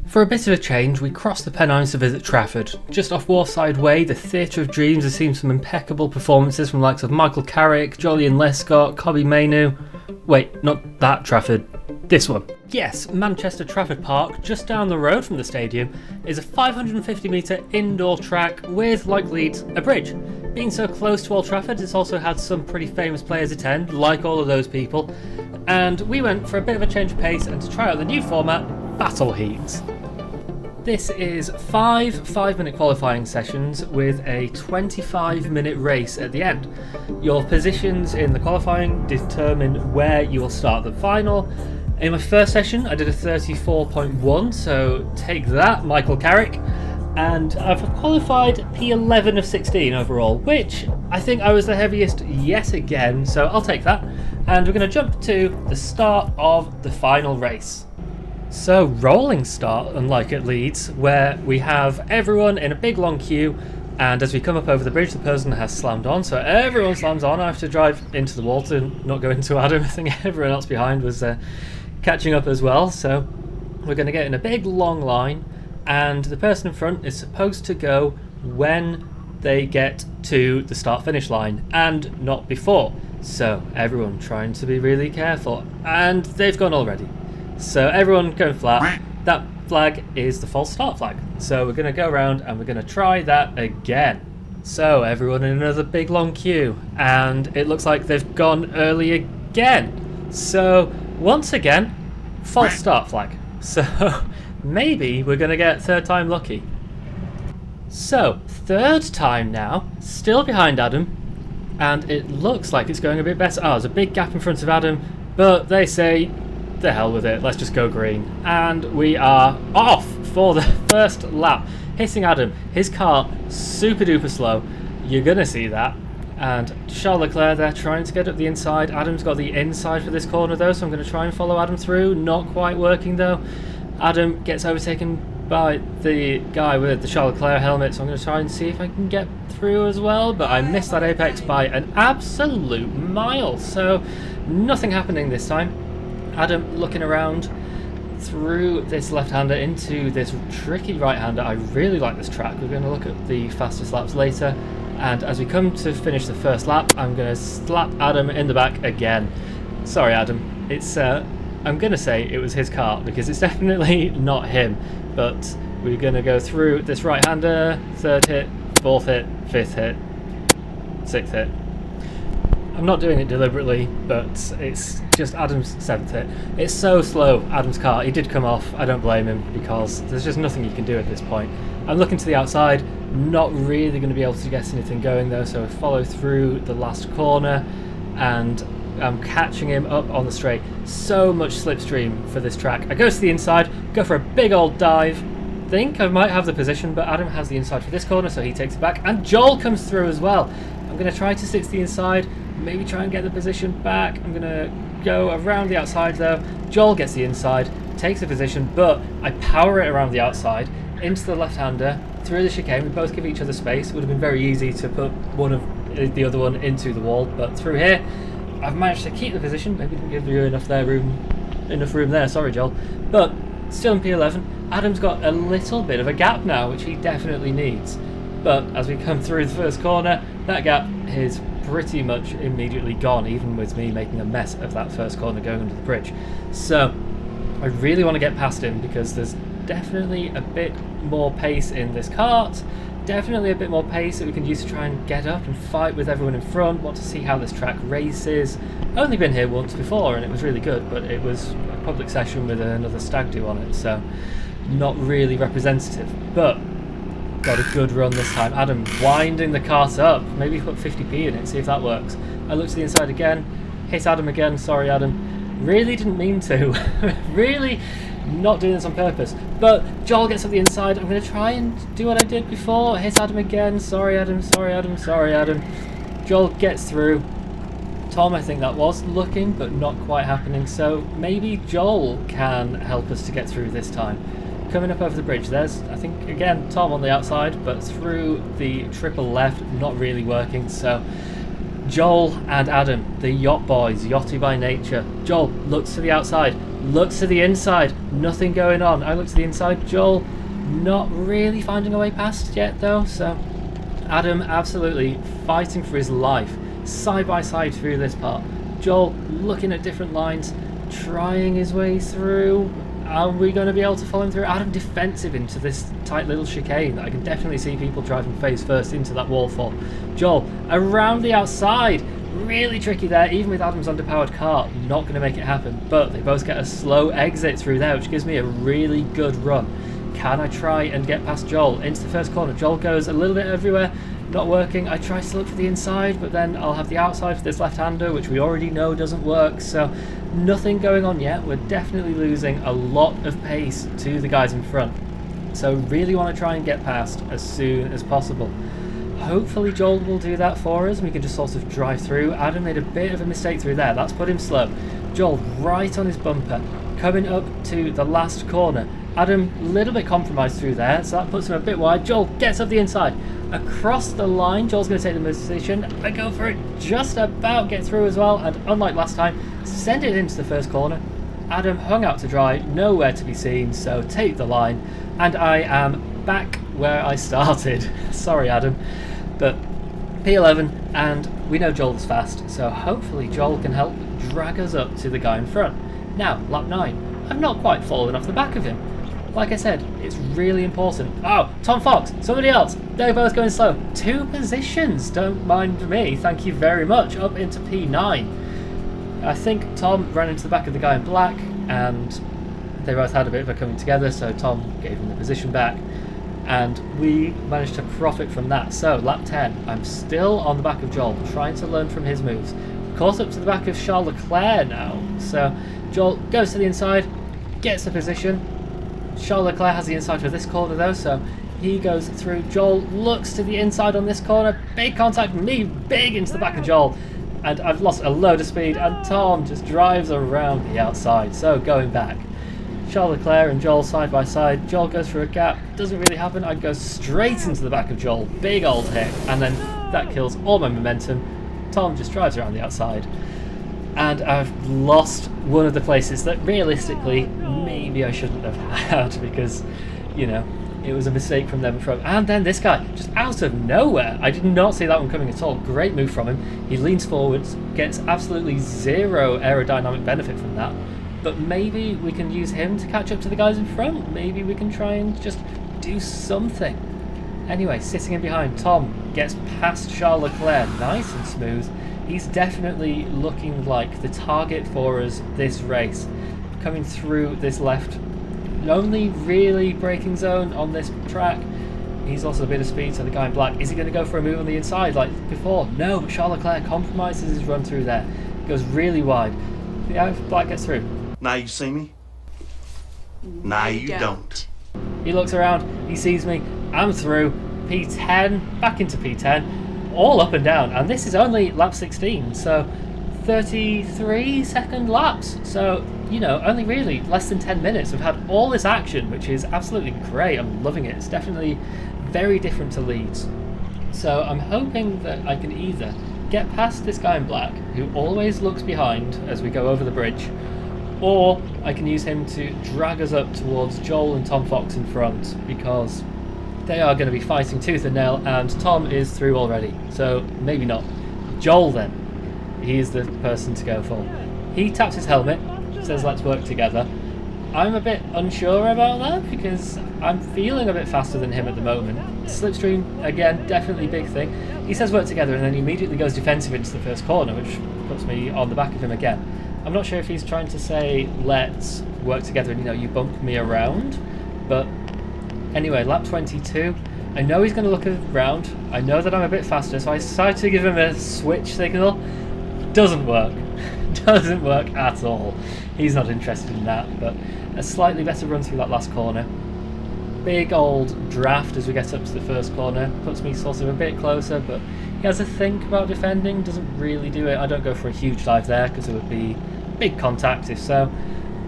For a bit of a change, we crossed the Pennines to visit Trafford. Just off Wharfside Way, the Theatre of Dreams has seen some impeccable performances from the likes of Michael Carrick, Jolyon Lescott, Kobbie Mainoo. Wait, not that Trafford, this one. Yes, Manchester Trafford Park, just down the road from the stadium, is a 550 metre indoor track with, like Leeds, a bridge. Being so close to Old Trafford, it's also had some pretty famous players attend, like all of those people. And we went for a bit of a change of pace and to try out the new format, Battle Heats. This is 5-minute qualifying sessions with a 25-minute race at the end. Your positions in the qualifying determine where you will start the final. In my first session, I did a 34.1, so take that, Michael Carrick. And I've qualified P11 of 16 overall, which I think I was the heaviest yet again, so I'll take that. And we're going to jump to the start of the final race. So, rolling start, unlike at Leeds, where we have everyone in a big long queue, and as we come up over the bridge, the person has slammed on, so everyone slams on. I have to drive into the wall to not go into Adam. I think everyone else behind was catching up as well, so we're going to get in a big long line, and the person in front is supposed to go when they get to the start-finish line, and not before. So, everyone trying to be really careful, and they've gone already. So everyone going flat, that flag is the false start flag. So we're going to go around and we're going to try that again. So everyone in another big long queue, and it looks like they've gone early again. So once again, false start flag. So maybe we're going to get third time lucky. So third time now, still behind Adam, and it looks like it's going a bit better. Oh, there's a big gap in front of Adam, but they say, the hell with it, let's just go green. And we are off for the first lap, hitting Adam. His car super duper slow, you're gonna see that. And Charles Leclerc there trying to get up the inside. Adam's got the inside for this corner though, so I'm going to try and follow Adam through. Not quite working though. Adam gets overtaken by the guy with the Charles Leclerc helmet, so I'm going to try and see if I can get through as well, but I missed that apex by an absolute mile, so nothing happening this time. Adam looking around through this left-hander into this tricky right-hander. I really like this track. We're going to look at the fastest laps later, and as we come to finish the first lap, I'm going to slap Adam in the back again. Sorry Adam, it's I'm going to say it was his car because it's definitely not him, but we're going to go through this right-hander, third hit, fourth hit, fifth hit, sixth hit. I'm not doing it deliberately, but it's just Adam's seventh hit. It's so slow, Adam's car. He did come off. I don't blame him because there's just nothing you can do at this point. I'm looking to the outside, not really going to be able to get anything going though, so I follow through the last corner and I'm catching him up on the straight. So much slipstream for this track. I go to the inside, go for a big old dive. Think I might have the position, but Adam has the inside for this corner, so he takes it back, and Joel comes through as well. I'm going to try to stick to the inside, maybe try and get the position back. I'm going to go around the outside though. Joel gets the inside, takes the position, but I power it around the outside into the left-hander through the chicane. We both give each other space. It would have been very easy to put one of the other one into the wall, but through here I've managed to keep the position. Maybe didn't give you enough room there, sorry Joel, but still in P11. Adam's got a little bit of a gap now, which he definitely needs, but as we come through the first corner, that gap is pretty much immediately gone, even with me making a mess of that first corner going under the bridge. So I really want to get past him because there's definitely a bit more pace in this kart, definitely a bit more pace that we can use to try and get up and fight with everyone in front. Want to see how this track races. Only been here once before and it was really good, but it was a public session with another stag do on it, so not really representative, but got a good run this time. Adam winding the kart up, maybe put 50p in it, see if that works. I look to the inside again, hit Adam again, sorry Adam, really didn't mean to, really not doing this on purpose, but Joel gets up the inside. I'm going to try and do what I did before, hit Adam again, sorry Adam, sorry Adam, sorry Adam. Joel gets through. Tom, I think that was looking, but not quite happening, so maybe Joel can help us to get through this time. Coming up over the bridge, there's, I think, again, Tom on the outside, but through the triple left, not really working, so Joel and Adam, the yacht boys, yachty by nature. Joel looks to the outside, looks to the inside, nothing going on. I look to the inside, Joel not really finding a way past yet though, so Adam absolutely fighting for his life, side by side through this part. Joel looking at different lines, trying his way through. Are we going to be able to follow him through? Adam defensive into this tight little chicane that I can definitely see people driving face first into that wall for. Joel around the outside, really tricky there, even with Adam's underpowered car, not going to make it happen, but they both get a slow exit through there, which gives me a really good run. Can I try and get past Joel into the first corner? Joel goes a little bit everywhere, not working. I try to look for the inside, but then I'll have the outside for this left-hander, which we already know doesn't work, so nothing going on yet. We're definitely losing a lot of pace to the guys in front, so really want to try and get past as soon as possible. Hopefully Joel will do that for us and we can just sort of drive through. Adam made a bit of a mistake through there, that's put him slow. Joel right on his bumper, coming up to the last corner. Adam a little bit compromised through there, so that puts him a bit wide. Joel gets up the inside, across the line. Joel's going to take the position. I go for it, just about get through as well, and unlike last time, send it into the first corner. Adam hung out to dry, nowhere to be seen, so take the line, and I am back where I started. Sorry Adam, but P11, and we know Joel's fast, so hopefully Joel can help drag us up to the guy in front. Now, lap 9, I've not quite fallen off the back of him. Like I said, it's really important. Oh, Tom Fox, somebody else. They're both going slow. 2 positions, don't mind me, thank you very much, up into P9. I think Tom ran into the back of the guy in black, and they both had a bit of a coming together, so Tom gave him the position back, and we managed to profit from that. So, lap 10, I'm still on the back of Joel, trying to learn from his moves. Caught up to the back of Charles Leclerc now, so Joel goes to the inside, gets the position. Charles Leclerc has the inside for this corner though, so he goes through. Joel looks to the inside on this corner, big contact, me big into the back of Joel, and I've lost a load of speed, and Tom just drives around the outside, so going back. Charles Leclerc and Joel side by side. Joel goes through a gap, doesn't really happen. I go straight into the back of Joel, big old hit, and then that kills all my momentum. Tom just drives around the outside, and I've lost one of the places that realistically maybe I shouldn't have had, because, you know, it was a mistake from them from. And then this guy, just out of nowhere, I did not see that one coming at all. Great move from him. He leans forwards, gets absolutely zero aerodynamic benefit from that, but maybe we can use him to catch up to the guys in front. Maybe we can try and just do something. Anyway, sitting in behind, Tom gets past Charles Leclerc, nice and smooth. He's definitely looking like the target for us this race. Coming through this left, only really braking zone on this track. He's also a bit of speed, so the guy in black, is he going to go for a move on the inside like before? No, but Charles Leclerc compromises his run through there. Goes really wide. The guy in black gets through. Now you see me? Now you don't. He looks around, he sees me, I'm through. P10, back into P10, all up and down, and this is only lap 16, so 33-second laps, so, you know, only really less than 10 minutes. We've had all this action, which is absolutely great. I'm loving it. It's definitely very different to Leeds. So I'm hoping that I can either get past this guy in black, who always looks behind as we go over the bridge, or I can use him to drag us up towards Joel and Tom Fox in front, because they are going to be fighting tooth and nail, and Tom is through already, so maybe not. Joel then, he is the person to go for. He taps his helmet, says let's work together. I'm a bit unsure about that, because I'm feeling a bit faster than him at the moment. Slipstream, again, definitely big thing. He says work together, and then he immediately goes defensive into the first corner, which puts me on the back of him again. I'm not sure if he's trying to say let's work together and, you know, you bump me around, but anyway, lap 22. I know he's going to look around. I know that I'm a bit faster, so I decide to give him a switch signal. Doesn't work. Doesn't work at all. He's not interested in that, but a slightly better run through that last corner. Big old draft as we get up to the first corner. Puts me sort of a bit closer, but he has a think about defending. Doesn't really do it. I don't go for a huge dive there because it would be big contact if so.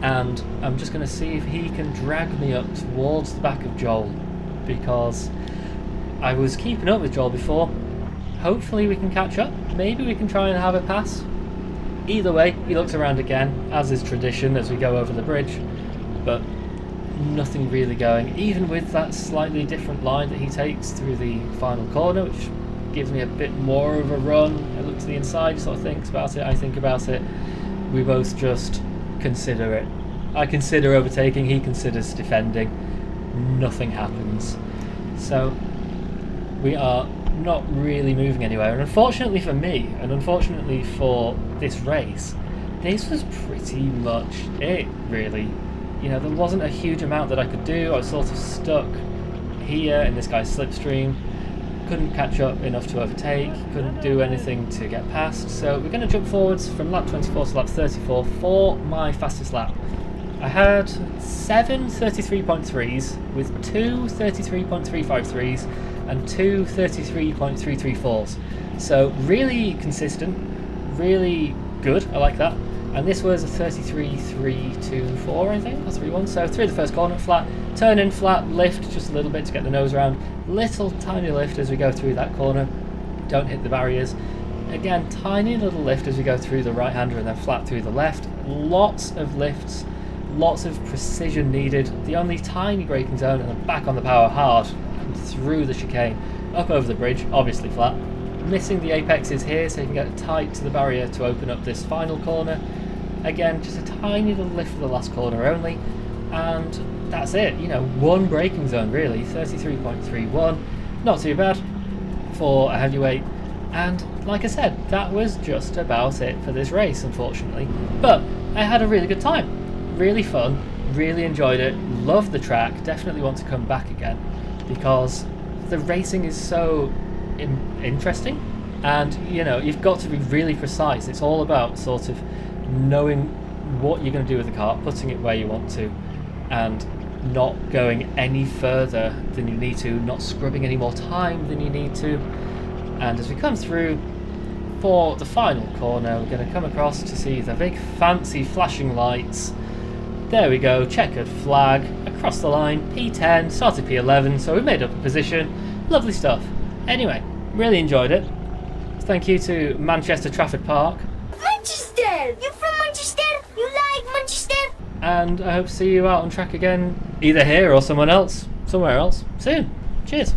And I'm just going to see if he can drag me up towards the back of Joel, because I was keeping up with Joel before. Hopefully we can catch up. Maybe we can try and have a pass. Either way, he looks around again, as is tradition as we go over the bridge, but nothing really going, even with that slightly different line that he takes through the final corner, which gives me a bit more of a run. I look to the inside, sort of thinks about it, I think about it. We both just consider it. I consider overtaking, he considers defending. Nothing happens. So we are not really moving anywhere, and unfortunately for me, and unfortunately for this race, this was pretty much it, really. You know, there wasn't a huge amount that I could do. I was sort of stuck here in this guy's slipstream, couldn't catch up enough to overtake, couldn't do anything to get past, so we're going to jump forwards from lap 24 to lap 34 for my fastest lap. I had 7 33.3s with 2 33.353s and 2 33.334s. So really consistent, really good, I like that. And this was a 33.324, I think, or 3.1. So through the first corner, flat, turn in flat, lift just a little bit to get the nose around. Little tiny lift as we go through that corner, don't hit the barriers. Again, tiny little lift as we go through the right-hander and then flat through the left. Lots of lifts, lots of precision needed. The only tiny braking zone and then back on the power hard through the chicane, up over the bridge, obviously flat. Missing the apexes here so you can get tight to the barrier to open up this final corner. Again, just a tiny little lift for the last corner only, and that's it. You know, one braking zone really, 33.31, not too bad for a heavyweight. And like I said, that was just about it for this race, unfortunately. But I had a really good time, really fun, really enjoyed it, loved the track, definitely want to come back again because the racing is so interesting, and you know, you've got to be really precise. It's all about sort of knowing what you're going to do with the car, putting it where you want to, and not going any further than you need to, not scrubbing any more time than you need to. And as we come through for the final corner, we're going to come across to see the big fancy flashing lights. There we go, checkered flag, across the line, P10, started P11, so we made up a position. Lovely stuff. Anyway, really enjoyed it. Thank you to Manchester Trafford Park. Manchester! You're from Manchester? You like Manchester? And I hope to see you out on track again, either here or somewhere else, soon. Cheers.